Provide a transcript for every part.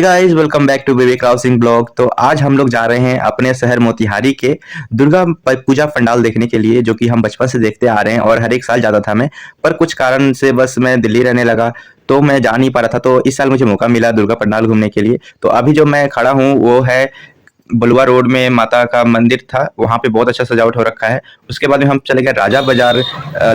Guys, welcome back to Vivek Rao Singh blog. तो आज हम लोग जा रहे हैं अपने शहर मोतिहारी के दुर्गा पूजा पंडाल देखने के लिए, जो कि हम बचपन से देखते आ रहे हैं और हर एक साल जाता था मैं। पर कुछ कारण से बस मैं दिल्ली रहने लगा, तो मैं जा नहीं पा रहा था। तो इस साल मुझे मौका मिला दुर्गा पंडाल घूमने के लिए। तो अभी जो मैं खड़ा हूँ वो है बलुआ रोड में माता का मंदिर था, वहाँ पे बहुत अच्छा सजावट हो रखा है। उसके बाद में हम चले गए राजा बाजार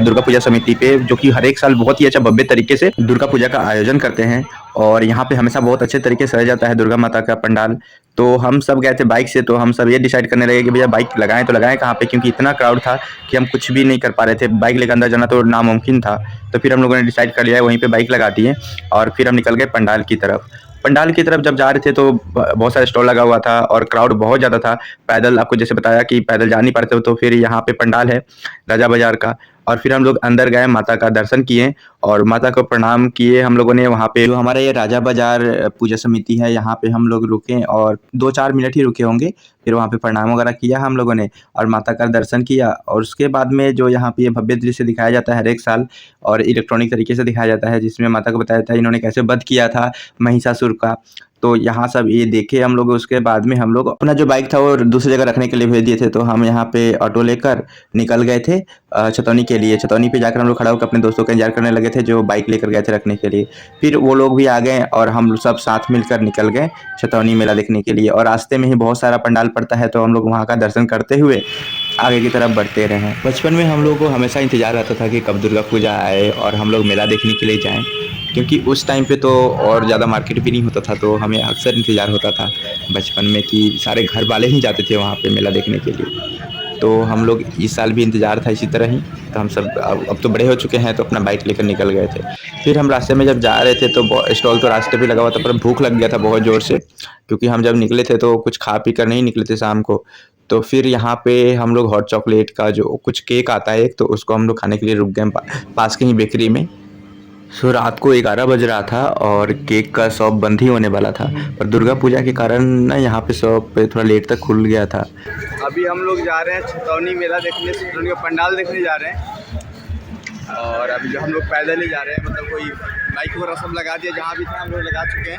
दुर्गा पूजा समिति पे, जो कि हर एक साल बहुत ही अच्छा भव्य तरीके से दुर्गा पूजा का आयोजन करते हैं। और यहाँ पे हमेशा बहुत अच्छे तरीके से सजा जाता है दुर्गा माता का पंडाल। तो हम सब गए थे बाइक से, तो हम सब ये डिसाइड करने लगे कि भैया बाइक लगाएं तो लगाएं कहाँ पे, क्योंकि इतना क्राउड था कि हम कुछ भी नहीं कर पा रहे थे। बाइक लेकर अंदर जाना तो नामुमकिन था। तो फिर हम लोगों ने डिसाइड कर लिया, वहीं पे बाइक लगा दिए और फिर हम निकल गए पंडाल की तरफ। पंडाल की तरफ जब जा रहे थे तो बहुत सारे स्टॉल लगा हुआ था और क्राउड बहुत ज़्यादा था। पैदल, आपको जैसे बताया कि पैदल जा नहीं पाते हो, तो फिर यहाँ पे पंडाल है राजा बाजार का। और फिर हम लोग अंदर गए, माता का दर्शन किए और माता को प्रणाम किए हम लोगों ने। वहाँ पे जो हमारा ये राजा बाजार पूजा समिति है, यहाँ पे हम लोग रुके और 2-4 मिनट ही रुके होंगे। फिर वहाँ पे प्रणाम वगैरह किया हम लोगों ने और माता का दर्शन किया। और उसके बाद में जो यहाँ पे ये भव्य दृश्य दिखाया जाता है हर एक साल और इलेक्ट्रॉनिक तरीके से दिखाया जाता है, जिसमें माता को बताया जाता है इन्होंने कैसे वध किया था महिषासुर का। तो यहाँ सब ये देखे हम लोग। उसके बाद में हम लोग अपना जो बाइक था वो दूसरी जगह रखने के लिए भेज दिए थे, तो हम यहाँ पे ऑटो लेकर निकल गए थे छतौनी के लिए। छतौनी पे जाकर हम लोग खड़ा होकर अपने दोस्तों का इंतजार करने लगे थे जो बाइक लेकर गए थे रखने के लिए। फिर वो लोग भी आ गए और हम सब साथ मिलकर निकल गए छतौनी मेला देखने के लिए। और रास्ते में ही बहुत सारा पंडाल पड़ता है, तो हम लोग वहाँ का दर्शन करते हुए आगे की तरफ बढ़ते रहे। बचपन में हम लोगों को हमेशा इंतजार रहता था कि कब दुर्गा पूजा आए और हम लोग मेला देखने के लिए जाएं, क्योंकि उस टाइम पे तो और ज़्यादा मार्केट भी नहीं होता था। तो हमें अक्सर इंतज़ार होता था बचपन में कि सारे घर वाले ही जाते थे वहाँ पे मेला देखने के लिए। तो हम लोग इस साल भी इंतज़ार था इसी तरह ही। तो हम सब अब तो बड़े हो चुके हैं, तो अपना बाइक लेकर निकल गए थे। फिर हम रास्ते में जब जा रहे थे तो स्टॉल तो रास्ते पे लगा हुआ था, पर भूख लग गया था बहुत ज़ोर से, क्योंकि हम जब निकले थे तो कुछ खा पी कर नहीं निकले थे शाम को। तो फिर यहाँ पे हम लोग हॉट चॉकलेट का जो कुछ केक आता है एक, तो उसको हम लोग खाने के लिए रुक गए पास के ही बेकरी में। सो रात को 11 बज रहा था और केक का शॉप बंद ही होने वाला था, पर दुर्गा पूजा के कारण ना यहाँ पे शॉप पे थोड़ा लेट तक खुल गया था। अभी हम लोग जा रहे हैं छतौनी मेला देखने, छतौनी का पंडाल देखने जा रहे हैं। और अभी जो हम लोग पैदल ही जा रहे हैं, मतलब कोई बाइक वगैरह सब लगा दिया, जहाँ भी था हम लोग लगा चुके हैं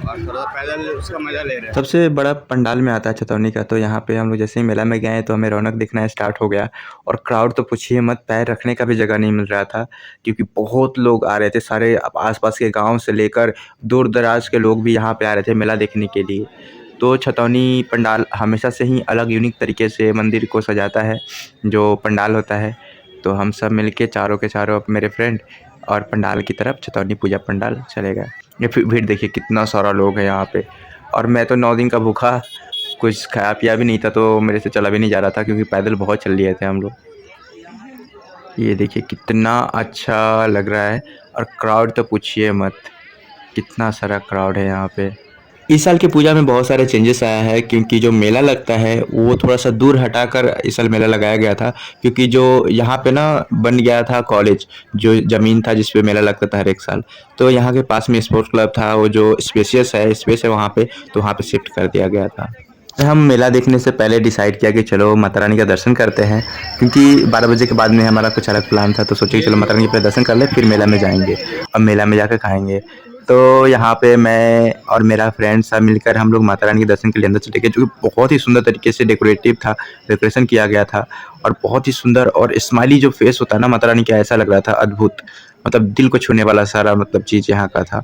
और थोड़ा पैदल उसका मज़ा ले रहे हैं। सबसे बड़ा पंडाल में आता है छतौनी का। तो यहाँ पे हम लोग जैसे ही मेला में गए तो हमें रौनक दिखना स्टार्ट हो गया। और क्राउड तो पूछिए मत, पैर रखने का भी जगह नहीं मिल रहा था, क्योंकि बहुत लोग आ रहे थे। सारे आसपास के गांव से लेकर दूर दराज के लोग भी यहाँ पे आ रहे थे मेला देखने के लिए। तो छतौनी पंडाल हमेशा से ही अलग यूनिक तरीके से मंदिर को सजाता है जो पंडाल होता है। तो हम सब मिलके चारों के चारों मेरे फ्रेंड और पंडाल की तरफ छतौनी पूजा पंडाल चले गए। ये फिर भीड़ देखिए, कितना सारा लोग है यहाँ पे। और मैं तो 9 दिन का भूखा, कुछ खाया पिया भी नहीं था, तो मेरे से चला भी नहीं जा रहा था, क्योंकि पैदल बहुत चल लिए थे हम लोग। ये देखिए कितना अच्छा लग रहा है। और क्राउड तो पूछिए मत, कितना सारा क्राउड है यहाँ पे। इस साल की पूजा में बहुत सारे चेंजेस आया है, क्योंकि जो मेला लगता है वो थोड़ा सा दूर हटाकर इस साल मेला लगाया गया था। क्योंकि जो यहाँ पे ना बन गया था कॉलेज, जो ज़मीन था जिस पे मेला लगता था हर एक साल, तो यहाँ के पास में स्पोर्ट्स क्लब था, वो जो स्पेस है वहाँ पे, तो वहाँ पे शिफ्ट कर दिया गया था। हम मेला देखने से पहले डिसाइड किया कि चलो माता रानी का दर्शन करते हैं, क्योंकि 12 बजे के बाद में हमारा कुछ अलग प्लान था। तो सोचे कि चलो माता रानी के पहले दर्शन कर ले, फिर मेला में जाएंगे और मेला में जाकर खाएंगे। तो यहाँ पे मैं और मेरा फ्रेंड सब मिलकर हम लोग माता रानी के दर्शन के लिए अंदर चले गए, जो कि बहुत ही सुंदर तरीके से डेकोरेटिव था, डेकोरेशन किया गया था। और बहुत ही सुंदर और स्माइली जो फेस होता है ना माता रानी का, ऐसा लग रहा था अद्भुत, मतलब दिल को छूने वाला सारा मतलब चीज़ यहाँ का था।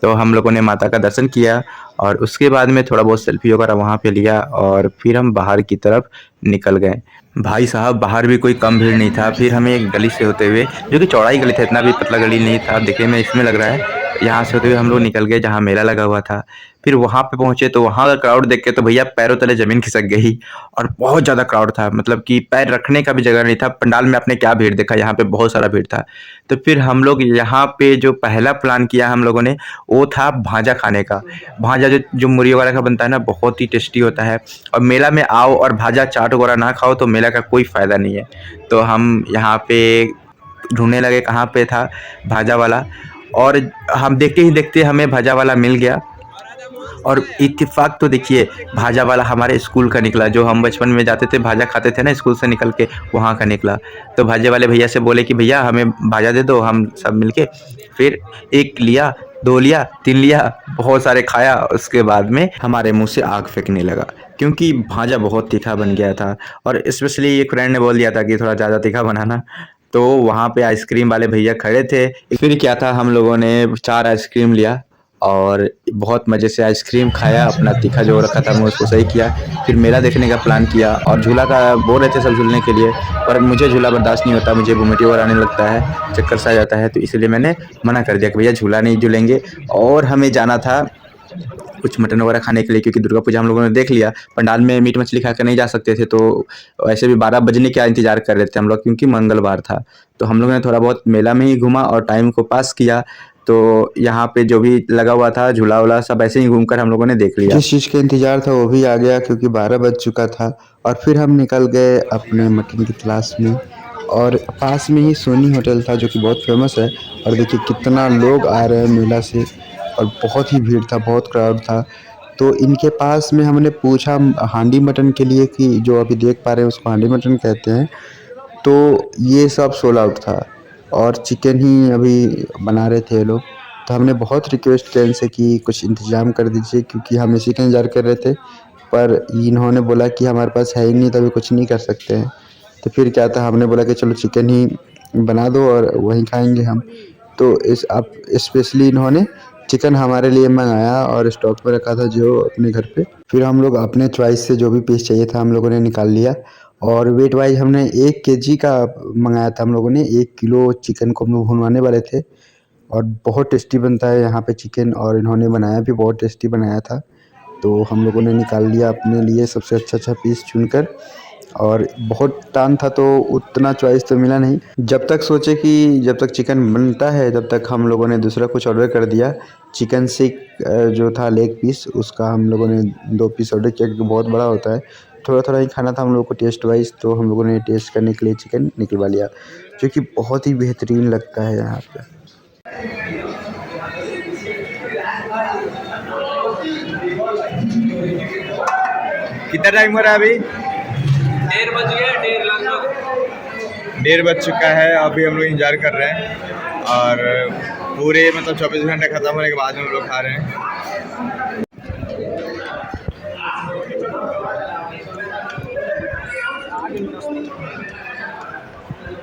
तो हम लोगों ने माता का दर्शन किया और उसके बाद में थोड़ा बहुत सेल्फी वगैरह वहाँ पे लिया और फिर हम बाहर की तरफ निकल गए। भाई साहब, बाहर भी कोई कम भीड़ नहीं था। फिर हमें एक गली से होते हुए, जो कि चौड़ाई गली था, इतना भी पतला गली नहीं था, देखने में इसमें लग रहा है, यहाँ से होते हुए हम लोग निकल गए जहाँ मेला लगा हुआ था। फिर वहाँ पे पहुँचे तो वहाँ का क्राउड देख के तो भैया पैरों तले ज़मीन खिसक गई। और बहुत ज़्यादा क्राउड था, मतलब कि पैर रखने का भी जगह नहीं था। पंडाल में आपने क्या भीड़ देखा, यहाँ पे बहुत सारा भीड़ था। तो फिर हम लोग यहाँ पे जो पहला प्लान किया हम लोगों ने, वो था भाजा खाने का। भाजा जो मूरी वगैरह का बनता है ना, बहुत ही टेस्टी होता है। और मेला में आओ और भाजा चाट वगैरह ना खाओ तो मेला का कोई फ़ायदा नहीं है। तो हम यहाँ पे ढूंढने लगे कहाँ पे था भाजा वाला, और हम देखते ही देखते हमें भाजा वाला मिल गया। और इत्तेफाक तो देखिए, भाजा वाला हमारे स्कूल का निकला, जो हम बचपन में जाते थे भाजा खाते थे ना स्कूल से निकल के, वहाँ का निकला। तो भाजे वाले भैया से बोले कि भैया हमें भाजा दे दो, हम सब मिलके फिर 1 लिया, 2 लिया, 3 लिया, बहुत सारे खाया। उसके बाद में हमारे मुँह से आग फेंकने लगा क्योंकि भाजा बहुत तीखा बन गया था और स्पेशली एक फ्रेंड ने बोल दिया था कि थोड़ा ज़्यादा तीखा बनाना। तो वहाँ पे आइसक्रीम वाले भैया खड़े थे। फिर क्या था, हम लोगों ने 4 आइसक्रीम लिया और बहुत मज़े से आइसक्रीम खाया, अपना तीखा जो रखा था मुँह उसको सही किया। फिर मेला देखने का प्लान किया और झूला का बोल रहे थे सब झूलने के लिए, पर मुझे झूला बर्दाश्त नहीं होता, मुझे वोमिटिंग वगैरह आने लगता है, चक्कर सा आ जाता है, तो इसलिए मैंने मना कर दिया कि भैया झूला नहीं झूलेंगे। और हमें जाना था कुछ मटन वगैरह खाने के लिए क्योंकि दुर्गा पूजा हम लोगों ने देख लिया। पंडाल में मीट मछली खाकर नहीं जा सकते थे, तो ऐसे भी 12 बजने का इंतज़ार कर रहे थे हम लोग क्योंकि मंगलवार था। तो हम लोगों ने थोड़ा बहुत मेला में ही घूमा और टाइम को पास किया। तो यहाँ पे जो भी लगा हुआ था झूला-वूला सब ऐसे ही घूमकर हम लोगों ने देख लिया। जिस चीज़ का इंतज़ार था वो भी आ गया क्योंकि 12 बज चुका था और फिर हम निकल गए अपने मटन की तलाश में। और पास में ही सोनी होटल था जो कि बहुत फेमस है और देखिए कितना लोग आ रहे हैं मेला से और बहुत ही भीड़ था, बहुत क्राउड था। तो इनके पास में हमने पूछा हांडी मटन के लिए कि जो अभी देख पा रहे हैं उसको हांडी मटन कहते हैं, तो ये सब सोल्ड आउट था और चिकन ही अभी बना रहे थे ये लोग। तो हमने बहुत रिक्वेस्ट किया इनसे कि कुछ इंतज़ाम कर दीजिए क्योंकि हम इसी का इंतज़ार कर रहे थे, पर इन्होंने बोला कि हमारे पास है ही नहीं तो अभी कुछ नहीं कर सकते हैं। तो फिर क्या था, हमने बोला कि चलो चिकन ही बना दो और वहीं खाएँगे हम। तो इस अब स्पेशली इन्होंने चिकन हमारे लिए मँगाया और स्टॉक में रखा था जो अपने घर पे। फिर हम लोग अपने चॉइस से जो भी पीस चाहिए था हम लोगों ने निकाल लिया और वेट वाइज़ हमने 1 केजी का मँगाया था हम लोगों ने। 1 किलो चिकन को हम लोग भुनवाने वाले थे और बहुत टेस्टी बनता है यहाँ पे चिकन और इन्होंने बनाया भी बहुत टेस्टी बनाया था। तो हम लोगों ने निकाल लिया अपने लिए सबसे अच्छा पीस चुनकर और बहुत टाइम था तो उतना चॉइस तो मिला नहीं। जब तक सोचे कि जब तक चिकन बनता है तब तक हम लोगों ने दूसरा कुछ ऑर्डर कर दिया। चिकन सीख जो था लेग पीस उसका हम लोगों ने 2 पीस ऑर्डर किया क्योंकि बहुत बड़ा होता है। थोड़ा-थोड़ा ही खाना था हम लोगों को टेस्ट वाइज़, तो हम लोगों ने टेस्ट करने के लिए चिकन निकलवा लिया, जो कि बहुत ही बेहतरीन लगता है यहाँ पे। कितना टाइम हो रहा है अभी? 1:30 बज गया, 1:30 लगभग। 1:30 बज चुका है। अभी हम लोग इंतजार कर रहे हैं और पूरे मतलब 24 घंटे ख़त्म होने के बाद में हम लोग खा रहे हैं।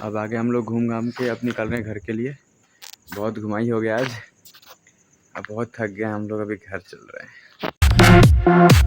अब आगे हम लोग घूम-घाम के अब निकल रहे हैं घर के लिए। बहुत घुमाई हो गया आज, अब बहुत थक गए हम लोग, अभी घर चल रहे हैं।